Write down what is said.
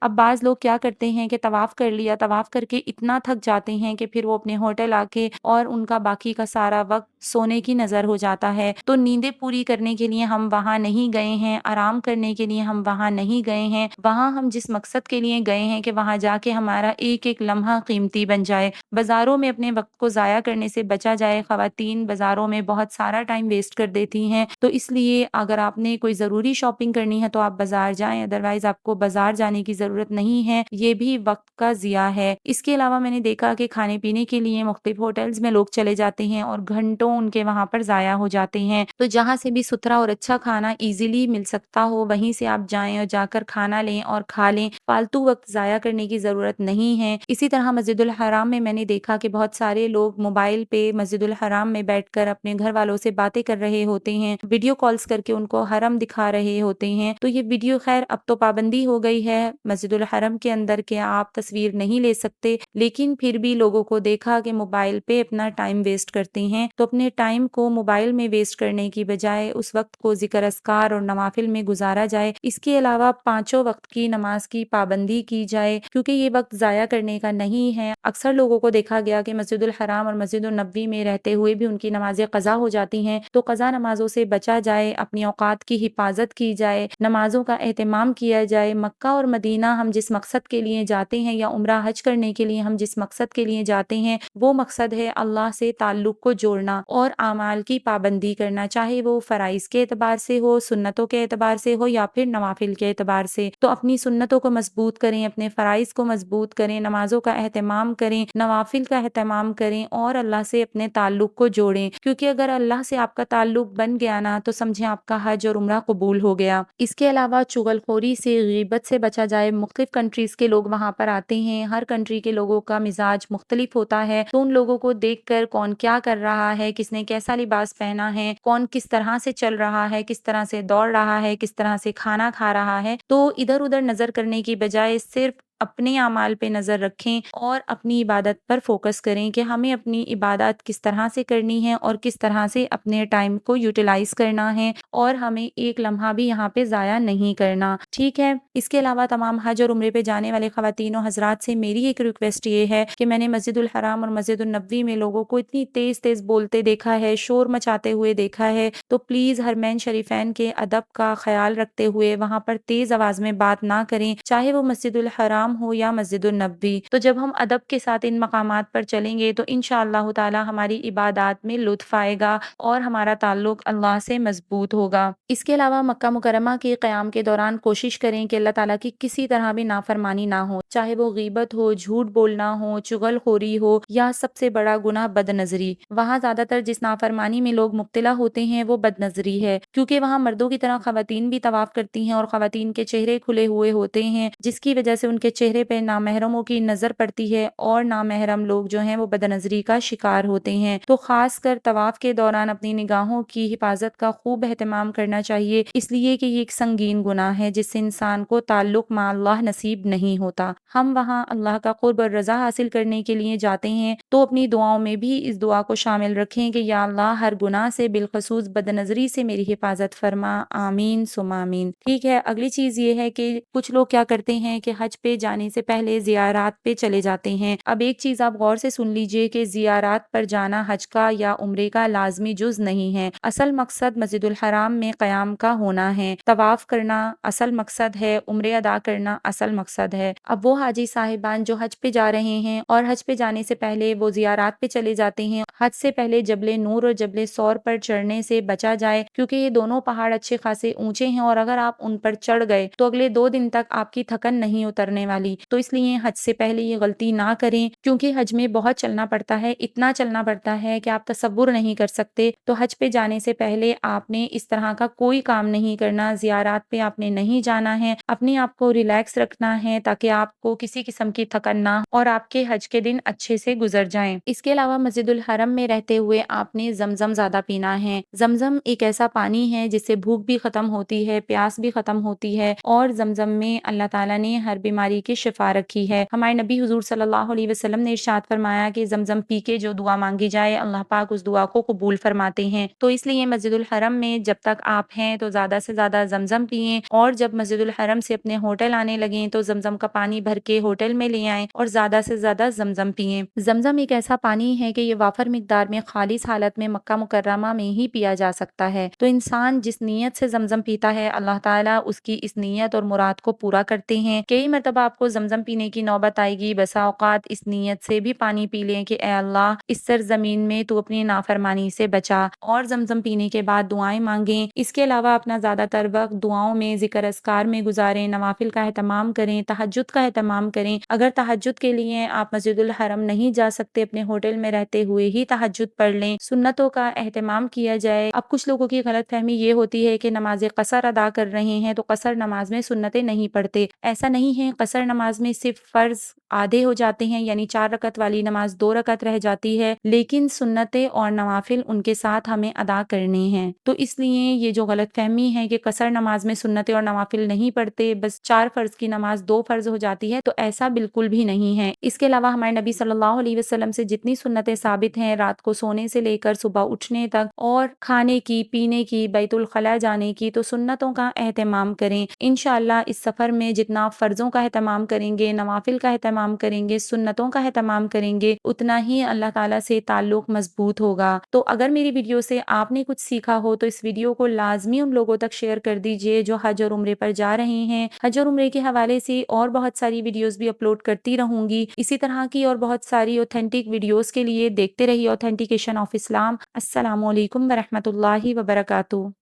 اب بعض لوگ کیا کرتے ہیں کہ طواف کر لیا، طواف کر کے اتنا تھک جاتے ہیں کہ پھر وہ اپنے ہوٹل آ کے اور ان کا باقی کا سارا وقت سونے کی نظر ہو جاتا ہے۔ تو نیندیں پوری کرنے کے لیے ہم وہاں نہیں گئے ہیں، آرام کرنے کے لیے ہم وہاں نہیں گئے ہیں، وہاں ہم جس مقصد کے لیے گئے ہیں کہ وہاں جا کے ہمارا ایک ایک لمحہ قیمتی بن جائے، بازاروں میں اپنے وقت کو ضائع کرنے سے بچا جائے۔ خواتین بازاروں میں بہت سارا ٹائم ویسٹ کر دیتی ہیں، تو اس لیے اگر آپ نے کوئی ضروری شاپنگ کرنی ہے تو آپ بازار جائیں، ادروائز آپ کو بازار جانے کی ضرورت نہیں ہے، یہ بھی وقت کا ضیاع ہے۔ اس کے علاوہ میں نے دیکھا کہ کھانے پینے کے لیے مختلف ہوٹلز میں لوگ چلے جاتے ہیں اور گھنٹوں ان کے وہاں پر ضائع ہو جاتے ہیں، تو جہاں سے بھی ستھرا اور اچھا کھانا ایزیلی مل سکتا ہو وہیں سے آپ جائیں اور جا کر کھانا لیں اور کھا لیں، فالتو وقت ضائع کرنے کی ضرورت نہیں ہے۔ اسی طرح مسجد الحرام میں نے دیکھا کہ بہت سارے لوگ موبائل پہ مسجد الحرام میں بیٹھ کر اپنے گھر والوں سے باتیں کر رہے ہوتے ہیں، ویڈیو کالز کر کے ان کو حرم دکھا رہے ہوتے ہیں، تو یہ ویڈیو خیر اب تو پابندی ہو گئی ہے مسجد الحرم کے اندر کہ آپ تصویر نہیں لے سکتے، لیکن پھر بھی لوگوں کو دیکھا کہ موبائل پہ اپنا ٹائم ویسٹ کرتے ہیں، تو اپنے ٹائم کو موبائل میں ویسٹ کرنے کی بجائے اس وقت کو ذکر اذکار اور نوافل میں گزارا جائے۔ اس کے علاوہ پانچوں وقت کی نماز کی پابندی کی جائے، کیونکہ یہ وقت ضائع کرنے کا نہیں ہے۔ اکثر لوگوں کو دیکھا گیا کہ مسجد الحرام اور مسجد النبوی میں رہتے ہوئے بھی ان کی نمازیں قضا ہو جاتی ہیں، تو قضا نمازوں سے بچا جائے، اپنی اوقات کی حفاظت کی جائے، نمازوں کا اہتمام کیا جائے۔ مکہ اور مدینہ ہم جس مقصد کے لیے جاتے ہیں یا عمرہ حج کرنے کے لیے ہم جس مقصد کے لیے جاتے ہیں وہ مقصد ہے اللہ سے تعلق کو جوڑنا اور اعمال کی پابندی کرنا، چاہے وہ فرائض کے اعتبار سے ہو، سنتوں کے اعتبار سے ہو یا پھر نوافل کے اعتبار سے۔ تو اپنی سنتوں کو مضبوط کریں، اپنے فرائض کو مضبوط کریں، نمازوں کا اہتمام کریں، نوافل کا اہتمام کریں اور اللہ سے اپنے تعلق کو جوڑیں، کیونکہ اگر اللہ سے آپ کا تعلق بن گیا نا تو سمجھیں آپ کا حج اور عمرہ قبول ہو گیا۔ اس کے علاوہ چغل خوری سے، غیبت سے بچا جائے۔ مختلف کنٹریز کے لوگ وہاں پر آتے ہیں، ہر کنٹری کے لوگوں کا مزاج مختلف ہوتا ہے، تو ان لوگوں کو دیکھ کر کون کیا کر رہا ہے، کس نے کیسا لباس پہنا ہے، کون کس طرح سے چل رہا ہے، کس طرح سے دوڑ رہا ہے، کس طرح سے کھانا کھا رہا ہے، تو ادھر ادھر نظر کرنے کی بجائے صرف اپنے اعمال پہ نظر رکھیں اور اپنی عبادت پر فوکس کریں کہ ہمیں اپنی عبادات کس طرح سے کرنی ہے اور کس طرح سے اپنے ٹائم کو یوٹیلائز کرنا ہے اور ہمیں ایک لمحہ بھی یہاں پہ ضائع نہیں کرنا، ٹھیک ہے۔ اس کے علاوہ تمام حج اور عمرے پہ جانے والے خواتین و حضرات سے میری ایک ریکویسٹ یہ ہے کہ میں نے مسجد الحرام اور مسجد النبوی میں لوگوں کو اتنی تیز تیز بولتے دیکھا ہے، شور مچاتے ہوئے دیکھا ہے، تو پلیز حرمین شریفین کے ادب کا خیال رکھتے ہوئے وہاں پر تیز آواز میں بات نہ کریں، چاہے وہ مسجد الحرام ہو یا مسجد النبوی۔ تو جب ہم ادب کے ساتھ ان مقامات پر چلیں گے تو انشاءاللہ تعالی ہماری عبادات میں لطف آئے گا اور ہمارا تعلق اللہ سے مضبوط ہوگا۔ اس کے علاوہ مکہ مکرمہ کے قیام کے دوران کوشش کریں کہ اللہ تعالیٰ کی کسی طرح بھی نافرمانی نہ ہو، چاہے وہ غیبت ہو، جھوٹ بولنا ہو، چغل خوری ہو یا سب سے بڑا گناہ بد نظری۔ وہاں زیادہ تر جس نافرمانی میں لوگ مبتلا ہوتے ہیں وہ بد نظری ہے، کیونکہ وہاں مردوں کی طرح خواتین بھی طواف کرتی ہیں اور خواتین کے چہرے کھلے ہوئے ہوتے ہیں، جس کی وجہ سے ان کے چہرے پہ نامحرموں کی نظر پڑتی ہے اور نامحرم لوگ جو ہیں وہ بد نظری کا شکار ہوتے ہیں۔ تو خاص کر طواف کے دوران اپنی نگاہوں کی حفاظت کا خوب اہتمام کرنا چاہیے، اس لیے کہ یہ ایک سنگین گناہ ہے جس سے انسان کو تعلق مع اللہ نصیب نہیں ہوتا۔ ہم وہاں اللہ کا قرب اور رضا حاصل کرنے کے لیے جاتے ہیں تو اپنی دعاؤں میں بھی اس دعا کو شامل رکھیں کہ یا اللہ ہر گناہ سے بالخصوص بد نظری سے میری حفاظت فرما، آمین ثم آمین۔ ٹھیک ہے، اگلی چیز یہ ہے کہ کچھ لوگ کیا کرتے ہیں کہ حج پہ جانے سے پہلے زیارات پہ چلے جاتے ہیں۔ اب ایک چیز آپ غور سے سن لیجئے کہ زیارات پر جانا حج کا یا عمرے کا لازمی جز نہیں ہے، اصل مقصد مسجد الحرام میں قیام کا ہونا ہے، طواف کرنا اصل مقصد ہے، عمرے ادا کرنا اصل مقصد ہے۔ اب وہ حاجی صاحبان جو حج پہ جا رہے ہیں اور حج پہ جانے سے پہلے وہ زیارات پہ چلے جاتے ہیں، حج سے پہلے جبل نور اور جبل ثور پر چڑھنے سے بچا جائے، کیونکہ یہ دونوں پہاڑ اچھے خاصے اونچے ہیں اور اگر آپ ان پر چڑھ گئے تو اگلے 2 دن تک آپ کی تھکن نہیں اترنے والی، تو اس لیے حج سے پہلے یہ غلطی نہ کریں، کیونکہ حج میں بہت چلنا پڑتا ہے، اتنا چلنا پڑتا ہے کہ آپ تصور نہیں کر سکتے۔ تو حج پہ جانے سے پہلے آپ نے اس طرح کا کوئی کام نہیں کرنا، زیارات پہ آپ نے نہیں جانا ہے، اپنے آپ کو ریلیکس رکھنا ہے تاکہ آپ کو کسی قسم کی تھکن نہ ہو اور آپ کے حج کے دن اچھے سے گزر جائیں۔ اس کے علاوہ مسجد الحرم میں رہتے ہوئے آپ نے زمزم زیادہ پینا ہے۔ زمزم ایک ایسا پانی ہے جس سے بھوک بھی ختم ہوتی ہے، پیاس بھی ختم ہوتی ہے اور زمزم میں اللہ تعالیٰ نے ہر بیماری کے شفا رکھی ہے۔ ہمارے نبی حضور صلی اللہ علیہ وسلم نے ارشاد فرمایا کہ زمزم پی کے جو دعا مانگی جائے اللہ پاک اس دعا کو قبول فرماتے ہیں۔ تو اس لیے مسجد الحرم میں جب تک آپ ہیں تو زیادہ سے زیادہ زمزم پئیں، اور جب مسجد الحرم سے اپنے ہوٹل آنے لگیں تو زمزم کا پانی بھر کے ہوٹل میں لے آئیں اور زیادہ سے زیادہ زمزم پئیں۔ زمزم ایک ایسا پانی ہے کہ یہ وافر مقدار میں خالص حالت میں مکہ مکرمہ میں ہی پیا جا سکتا ہے۔ تو انسان جس نیت سے زمزم پیتا ہے اللہ تعالیٰ اس کی اس نیت اور مراد کو پورا کرتے ہیں۔ کئی مرتبہ آپ کو زمزم پینے کی نوبت آئے گی، بسا اوقات اس نیت سے بھی پانی پی لیں کہ اے اللہ اس سرزمین میں تو اپنی نافرمانی سے بچا، اور زمزم پینے کے بعد دعائیں مانگیں۔ اس کے علاوہ اپنا زیادہ تر وقت دعاؤں میں، ذکر اذکار میں گزاریں، نوافل کا اہتمام کریں، تہجد کا اہتمام کریں۔ اگر تہجد کے لیے آپ مسجد الحرم نہیں جا سکتے، اپنے ہوٹل میں رہتے ہوئے ہی تہجد پڑھ لیں۔ سنتوں کا اہتمام کیا جائے۔ اب کچھ لوگوں کی غلط فہمی یہ ہوتی ہے کہ نماز قصر ادا کر رہے ہیں تو قصر نماز میں سنتیں نہیں پڑھتے۔ ایسا نہیں ہے، قصر نماز میں صرف فرض آدھے ہو جاتے ہیں، یعنی 4 رکعت والی نماز 2 رکعت رہ جاتی ہے، لیکن سنتیں اور نوافل ان کے ساتھ ہمیں ادا کرنے ہیں۔ تو اس لیے یہ جو غلط فہمی ہے کہ قصر نماز میں سنتیں اور نوافل نہیں پڑھتے، بس 4 فرض کی نماز 2 فرض ہو جاتی ہے، تو ایسا بالکل بھی نہیں ہے۔ اس کے علاوہ ہمارے نبی صلی اللہ علیہ وسلم سے جتنی سنتیں ثابت ہیں، رات کو سونے سے لے کر صبح اٹھنے تک، اور کھانے کی، پینے کی، بیت الخلاء جانے کی، تو سنتوں کا اہتمام کریں۔ انشاءاللہ اس سفر میں جتنا فرضوں کا اہتمام کریں گے، نوافل کا اہتمام کریں گے، سنتوں کا اہتمام کریں گے، اتنا ہی اللہ تعالیٰ سے تعلق مضبوط ہوگا۔ تو اگر میری ویڈیو سے آپ نے کچھ سیکھا ہو تو اس ویڈیو کو لازمی ان لوگوں تک شیئر کر دیجئے جو حج اور عمرے پر جا رہے ہیں۔ حج اور عمرے کے حوالے سے اور بہت ساری ویڈیوز بھی اپلوڈ کرتی رہوں گی۔ اسی طرح کی اور بہت ساری اوتھینٹک ویڈیوز کے لیے دیکھتے رہیے اوتھینٹیکیشن آف اسلام۔ السلام علیکم ورحمۃ اللہ وبرکاتہ۔